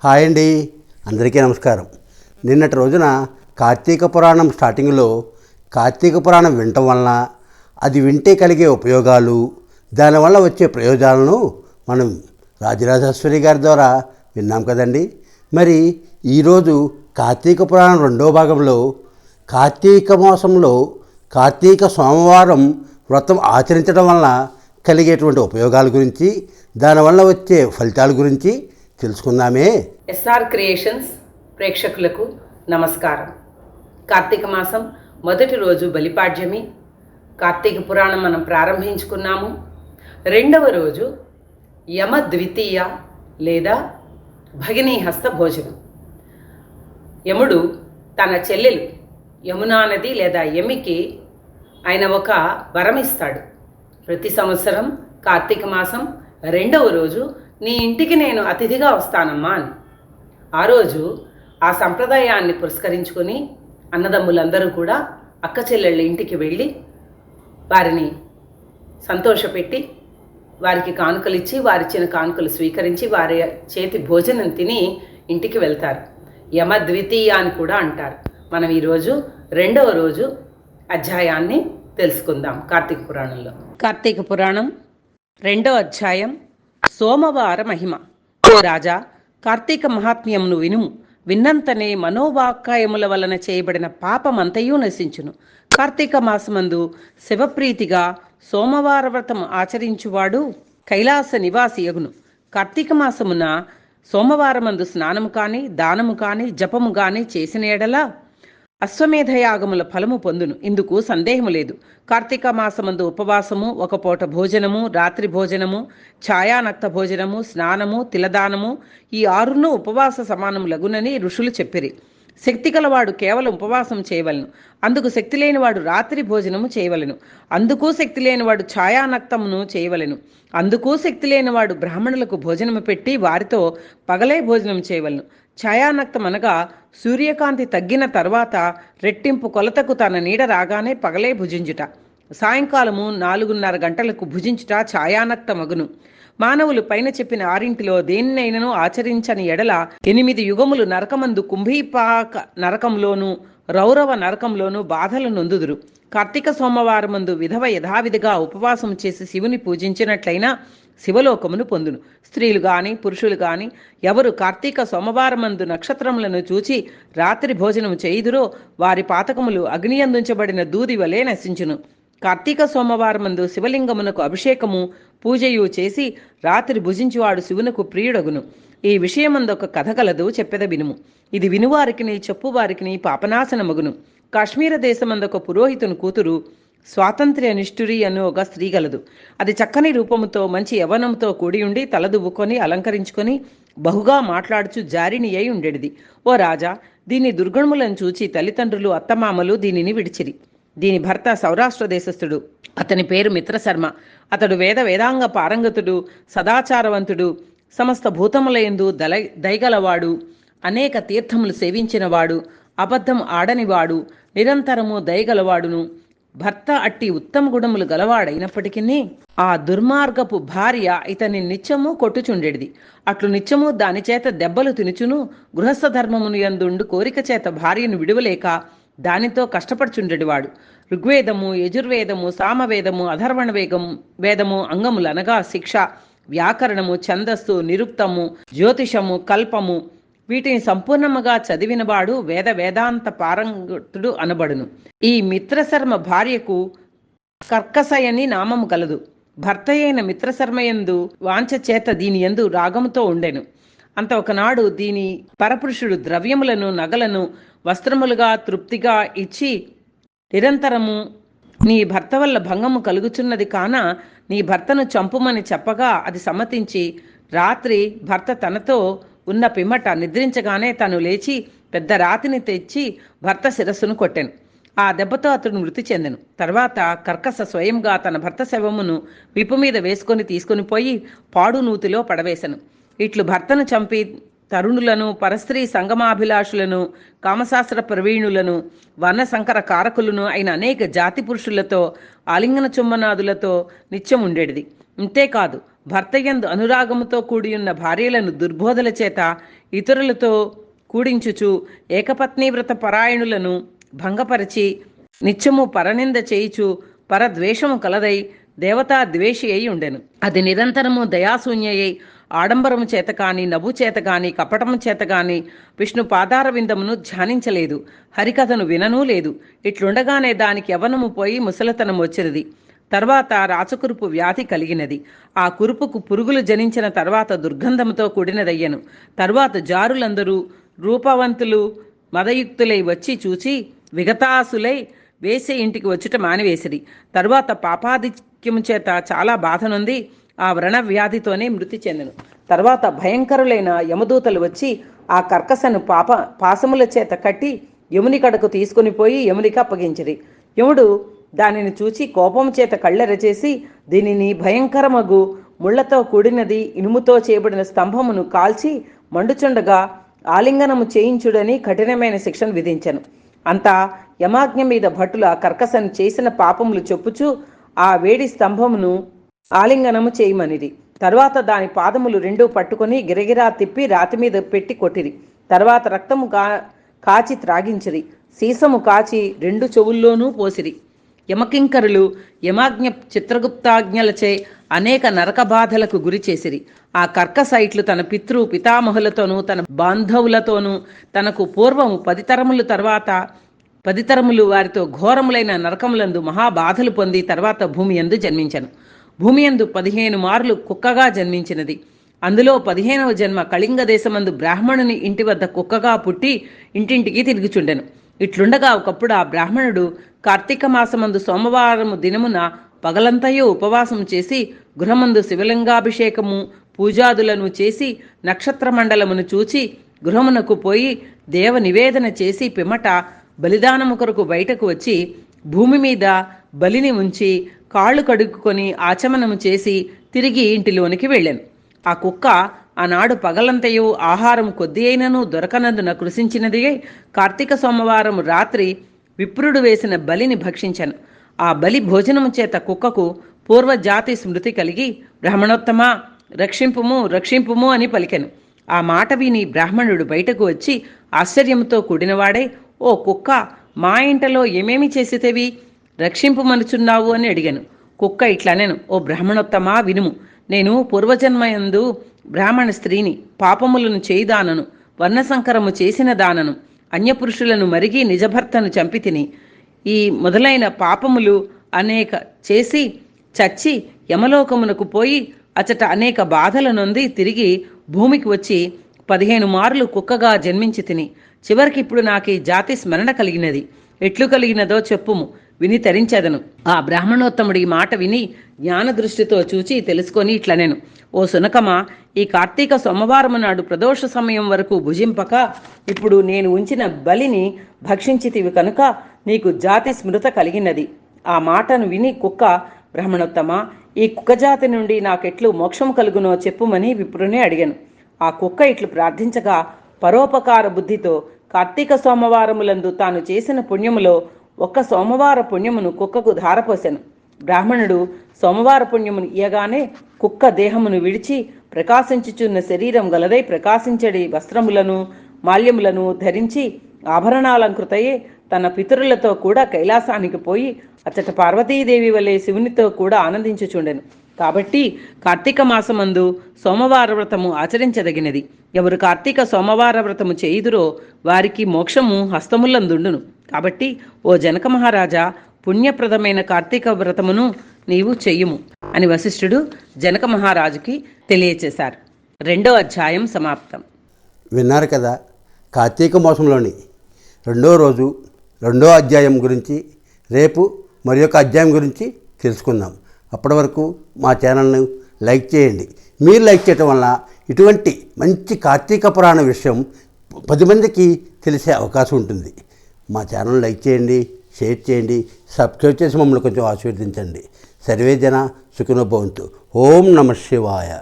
Hi అండి, అందరికీ నమస్కారం. నిన్నటి రోజున కార్తీక పురాణం స్టార్టింగ్లో కార్తీక పురాణం వినటం వలన అది వింటే కలిగే ఉపయోగాలు, దానివల్ల వచ్చే ప్రయోజనాలను మనం రాజరాజేశ్వరి గారి ద్వారా విన్నాం కదండి. మరి ఈరోజు కార్తీక పురాణం రెండో భాగంలో కార్తీక మాసంలో కార్తీక సోమవారం వ్రతం ఆచరించడం వలన కలిగేటువంటి ఉపయోగాల గురించి, దానివల్ల వచ్చే ఫలితాల గురించి తెలుసుకుందామే. ఎస్ఆర్ క్రియేషన్స్ ప్రేక్షకులకు నమస్కారం. కార్తీక మాసం మొదటి రోజు బలిపాడ్యమి. కార్తీక పురాణం మనం ప్రారంభించుకున్నాము. రెండవ రోజు యమ ద్వితీయ లేదా భగినీ హస్త భోజనం. యముడు తన చెల్లెలు యమునా నది లేదా యమికి ఆయన ఒక వరం ఇస్తాడు. ప్రతి సంవత్సరం కార్తీక మాసం రెండవ రోజు నీ ఇంటికి నేను అతిథిగా వస్తానమ్మా అని. ఆ రోజు ఆ సంప్రదాయాన్ని పురస్కరించుకొని అన్నదమ్ములందరూ కూడా అక్క చెల్లెళ్ళ ఇంటికి వెళ్ళి వారిని సంతోషపెట్టి వారికి కానుకలు ఇచ్చి వారిచ్చిన కానుకలు స్వీకరించి వారి చేతి భోజనం తిని ఇంటికి వెళ్తారు. యమ ద్వితీయ అని కూడా అంటారు. మనం ఈరోజు రెండవ రోజు అధ్యాయాన్ని తెలుసుకుందాం కార్తీక పురాణంలో. కార్తీక పురాణం రెండో అధ్యాయం, సోమవార మహిమ. ఓ రాజా, కార్తీక మహాత్మ్యమును వినుము. విన్నంతనే మనోవాక్కాయముల వలన చేయబడిన పాపమంతయూ నశించును. కార్తీక మాసమందు శివప్రీతిగా సోమవార వ్రతం ఆచరించువాడు కైలాస నివాసి యగును. కార్తీక మాసమున సోమవారమందు స్నానము కాని, దానము కాని, జపము కాని చేసిన ఎడల అశ్వమేధయాగముల ఫలము పొందును. ఇందుకు సందేహము లేదు. కార్తీక మాసమందు ఉపవాసము, ఒక పూట భోజనము, రాత్రి భోజనము, ఛాయానక్త భోజనము, స్నానము, తిలదానము ఈ ఆరును ఉపవాస సమానములగునని ఋషులు చెప్పిరి. శక్తి గలవాడు కేవలం ఉపవాసం చేయవలను. అందుకు శక్తి లేనివాడు రాత్రి భోజనము చేయవలను. అందుకు శక్తి లేనివాడు ఛాయానక్తమును చేయవలను. అందుకు శక్తి లేనివాడు బ్రాహ్మణులకు భోజనము పెట్టి వారితో పగలే భోజనం చేయవలను. ఛాయానక్తం అనగా సూర్యకాంతి తగ్గిన తర్వాత రెట్టింపు కొలతకు తన నీడ రాగానే పగలే భుజించుట. సాయంకాలము 4:30 గంటలకు భుజించుట ఛాయానక్తమగును. మానవులు పైన చెప్పిన ఆరింటిలో దేనినైనను ఆచరించని ఎడల 8 యుగములు నరకమందు కుంభీపాక నరకంలోను రౌరవ నరకంలోను బాధలు నొందుదురు. కార్తీక సోమవారమందు విధవ యథావిధిగా ఉపవాసం చేసి శివుని పూజించినట్లయినా శివలోకమును పొందును. స్త్రీలు గాని పురుషులు గాని ఎవరు కార్తీక సోమవారమందు నక్షత్రములను చూచి రాత్రి భోజనం చేయుదురో వారి పాతకములు అగ్నియందుంచబడిన దూది వలె నశించును. కార్తీక సోమవారమందు శివలింగమునకు అభిషేకము పూజయు చేసి రాత్రి భుజించువాడు శివునకు ప్రియుడగును. ఈ విషయమందు ఒక కథ కలదు, చెప్పెద వినుము. ఇది వినువారికిని చెప్పువారికిని పాపనాశనమగును. కాశ్మీర దేశమందొక పురోహితుని కూతురు స్వాతంత్ర్య నిష్ఠురి అను ఒక స్త్రీ గలదు. అది చక్కని రూపముతో మంచి యవ్వనంతో కూడి ఉండి తలదువ్వుకొని అలంకరించుకొని బహుగా మాట్లాడుచు జారిని అయి ఉండేది. ఓ రాజా, దీని దుర్గుణములను చూచి తల్లిదండ్రులు అత్తమామలు దీనిని విడిచిరి. దీని భర్త సౌరాష్ట్ర దేశస్థుడు. అతని పేరు మిత్రశర్మ. అతడు వేదాంగ పారంగతుడు, సదాచారవంతుడు, సమస్త భూతములయందు దయగలవాడు, అనేక తీర్థములు సేవించినవాడు, అబద్ధం ఆడనివాడు, నిరంతరము దయగలవాడును. భర్త అట్టి ఉత్తమ గుణములు గలవాడైనప్పటికీ ఆ దుర్మార్గపు భార్య ఇతని నిత్యము కొట్టుచుండెడిది. అట్లు నిత్యము దాని చేత దెబ్బలు తినుచును. గృహస్థ ధర్మమును యందుండు కోరిక చేత భార్యను విడువలేక దానితో కష్టపడుచుండెడివాడు. ఋగ్వేదము, యజుర్వేదము, సామవేదము, అధర్వణ వేదము అంగములు అనగా శిక్ష, వ్యాకరణము, ఛందస్సు, నిరుక్తము, జ్యోతిషము, కల్పము వీటిని సంపూర్ణముగా చదివినవాడు వేదాంత పారంగతుడు అనబడును. ఈ మిత్రశర్మ భార్యకు కర్కసయని నామము గలదు. భర్త అయిన మిత్రశర్మయందు వాంఛ చేత దీని యందు రాగముతో ఉండెను. అంత ఒకనాడు దీని పరపురుషుడు ద్రవ్యములను, నగలను వస్త్రములుగా తృప్తిగా ఇచ్చి నిరంతరము నీ భర్త వల్ల భంగము కలుగుచున్నది కాన నీ భర్తను చంపుమని చెప్పగా అది సమ్మతించి రాత్రి భర్త తనతో ఉన్న పిమ్మట నిద్రించగానే తను లేచి పెద్ద రాతిని తెచ్చి భర్త శిరస్సును కొట్టెను. ఆ దెబ్బతో అతడు మృతి చెందెను. తర్వాత కర్కస స్వయంగా తన భర్త శవమును విప్పు మీద వేసుకొని తీసుకుని పోయి పాడు నూతిలో పడవేశను. ఇట్లు భర్తను చంపి తరుణులను, పరస్త్రీ సంగమాభిలాషులను, కామశాస్త్ర ప్రవీణులను, వర్ణశంకర కారకులను అయిన అనేక జాతి పురుషులతో ఆలింగన చుమ్మనాదులతో నిత్యం ఉండేది. ఇంతేకాదు భర్తయందు అనురాగముతో కూడియున్న భార్యలను దుర్బోధల చేత ఇతరులతో కూడించుచు ఏకపత్నీవ్రత పరాయణులను భంగపరిచి నిత్యము పరనింద చేయుచు పరద్వేషము కలదై దేవతా ద్వేషి అయి ఉండెను. అది నిరంతరము దయాశూన్యయై ఆడంబరము చేత కాని, నవ్వు చేత కాని, కపటము చేత కాని విష్ణు పాదార విందమును ధ్యానించలేదు, హరికథను విననూ లేదు. ఇట్లుండగానే దానికి యవ్వనము పోయి ముసలతనం వచ్చినది. తర్వాత రాచకురుపు వ్యాధి కలిగినది. ఆ కురుపుకు పురుగులు జనించిన తర్వాత దుర్గంధముతో కూడినదయ్యను. తర్వాత జారులందరూ రూపవంతులు మదయుక్తులై వచ్చి చూచి విగతాసులై వేసే ఇంటికి వచ్చుట మానివేసిరి. తరువాత పాపాధిక్యము చేత చాలా బాధ నొంది ఆ వ్రణ వ్యాధితోనే మృతి చెందెను. తర్వాత భయంకరులైన యమదూతలు వచ్చి ఆ కర్కసను పాశముల చేత కట్టి యముని కడకు తీసుకుని పోయి యమునికి అప్పగించిరి. యముడు దానిని చూచి కోపము చేత కళ్ళెరచేసి దీనిని భయంకరమగు ముళ్లతో కూడినది ఇనుముతో చేయబడిన స్తంభమును కాల్చి మండుచుండగా ఆలింగనము చేయించుడని కఠినమైన శిక్షను విధించెను. అంతా యమాజ్ఞ మీద భటుల కర్కసను చేసిన పాపములు చెప్పుచు ఆ వేడి స్తంభమును ఆలింగనము చేయమనిది. తర్వాత దాని పాదములు రెండూ పట్టుకొని గిరగిరా తిప్పి రాతి మీద పెట్టి కొట్టిరి. తర్వాత రక్తము కాచి త్రాగించిరి. సీసము కాచి రెండు చెవుల్లోనూ పోసిరి. యమకింకరులు యమాజ్ఞ చిత్రగుప్తాజ్ఞలచే అనేక నరక బాధలకు గురి చేసిరి. ఆ కర్కసైట్లు తన పితామహులతోనూ తన బాంధవులతోనూ తనకు పూర్వము 10 తరములు తర్వాత 10 తరములు వారితో ఘోరములైన నరకములందు మహాబాధలు పొంది తర్వాత భూమి యందు జన్మించను. భూమి యందు 15 మార్లు కుక్కగా జన్మించినది. అందులో 15వ జన్మ కళింగ దేశమందు బ్రాహ్మణుని ఇంటి వద్ద కుక్కగా పుట్టి ఇంటింటికి తిరుగుచుండెను. ఇట్లుండగా ఒకప్పుడు ఆ బ్రాహ్మణుడు కార్తీక మాసమందు సోమవారము దినమున పగలంతయు ఉపవాసము చేసి గృహమందు శివలింగాభిషేకము పూజాదులను చేసి నక్షత్ర మండలమును చూచి గృహమునకు పోయి దేవ నివేదన చేసి పిమ్మట బలిదానము కొరకు బయటకు వచ్చి భూమి మీద బలిని ఉంచి కాళ్ళు కడుక్కొని ఆచమనము చేసి తిరిగి ఇంటిలోనికి వెళ్ళాను. ఆ కుక్క ఆనాడు పగలంతయు ఆహారం కొద్ది అయినను దొరకనందున కృషించినది. కార్తీక సోమవారం రాత్రి విప్రుడు వేసిన బలిని భక్షించను. ఆ బలి భోజనము చేత కుక్కకు పూర్వజాతి స్మృతి కలిగి బ్రాహ్మణోత్తమా రక్షింపుము రక్షింపుము అని పలికెను. ఆ మాట విని బ్రాహ్మణుడు బయటకు వచ్చి ఆశ్చర్యంతో కూడినవాడై, ఓ కుక్క, మా ఇంటలో ఏమేమి చేసితేవి రక్షింపుమనుచున్నావు అని అడిగాను. కుక్క ఇట్లనెను, ఓ బ్రాహ్మణోత్తమా వినుము. నేను పూర్వజన్మయందు బ్రాహ్మణ స్త్రీని, పాపములను చేయుదానను, వర్ణసంకరము చేసిన దానను, అన్యపురుషులను మరిగి నిజభర్తను చంపితిని. ఈ మొదలైన పాపములు అనేక చేసి చచ్చి యమలోకమునకు పోయి అచట అనేక బాధల నొంది తిరిగి భూమికి వచ్చి 15 మార్లు కుక్కగా జన్మించి తిని చివరికి ఇప్పుడు నాకు జాతి స్మరణ కలిగినది. ఎట్లు కలిగినదో చెప్పుము, విని తరించెదను. ఆ బ్రాహ్మణోత్తముడి మాట విని జ్ఞాన దృష్టితో చూచి తెలుసుకొని ఇట్లనెను, ఓ సునకమా, ఈ కార్తీక సోమవారము నాడు ప్రదోష సమయం వరకు భుజింపక ఇప్పుడు నేను ఉంచిన బలిని భక్షించితివి కనుక నీకు జాతి స్మృత కలిగినది. ఆ మాటను విని కుక్క, బ్రాహ్మణోత్తమ, ఈ కుక్కజాతి నుండి నాకెట్లు మోక్షము కలుగునో చెప్పుమని విప్రునే అడిగాను. ఆ కుక్క ఇట్లు ప్రార్థించగా పరోపకార బుద్ధితో కార్తీక సోమవారములందు తాను చేసిన పుణ్యములో ఒక్క సోమవార పుణ్యమును కుక్కకు ధారపోసెను. బ్రాహ్మణుడు సోమవార పుణ్యమును ఇయ్యగానే కుక్క దేహమును విడిచి ప్రకాశించుచున్న శరీరం గలదై ప్రకాశించడి వస్త్రములను మాల్యములను ధరించి ఆభరణాలంకృతయే తన పితరులతో కూడా కైలాసానికి పోయి అచ్చట పార్వతీదేవి వలె శివునితో కూడా ఆనందించుచుండెను. కాబట్టి కార్తీక మాసమందు సోమవార వ్రతము ఆచరించదగినది. ఎవరు కార్తీక సోమవార వ్రతము చేయుదురో వారికి మోక్షము హస్తములందుండును. కాబట్టి ఓ జనక మహారాజా, పుణ్యప్రదమైన కార్తీక వ్రతమును నీవు చెయ్యుము అని వశిష్ఠుడు జనక మహారాజుకి తెలియచేశారు. 2వ అధ్యాయం సమాప్తం. విన్నారు కదా, కార్తీక మాసంలోని 2వ రోజు 2వ అధ్యాయం గురించి రేపు మరి ఒక అధ్యాయం గురించి తెలుసుకుందాం. అప్పటి వరకు మా ఛానల్ను లైక్ చేయండి. మీరు లైక్ చేయటం వల్ల ఇటువంటి మంచి కార్తీక పురాణ విషయం 10 మందికి తెలిసే అవకాశం ఉంటుంది. మా ఛానల్ లైక్ చేయండి, షేర్ చేయండి, సబ్స్క్రైబ్ చేసి మమ్మల్ని కొంచెం ఆశీర్వదించండి. సర్వే జన సుఖినో భవంతు. ఓం నమః శివాయ.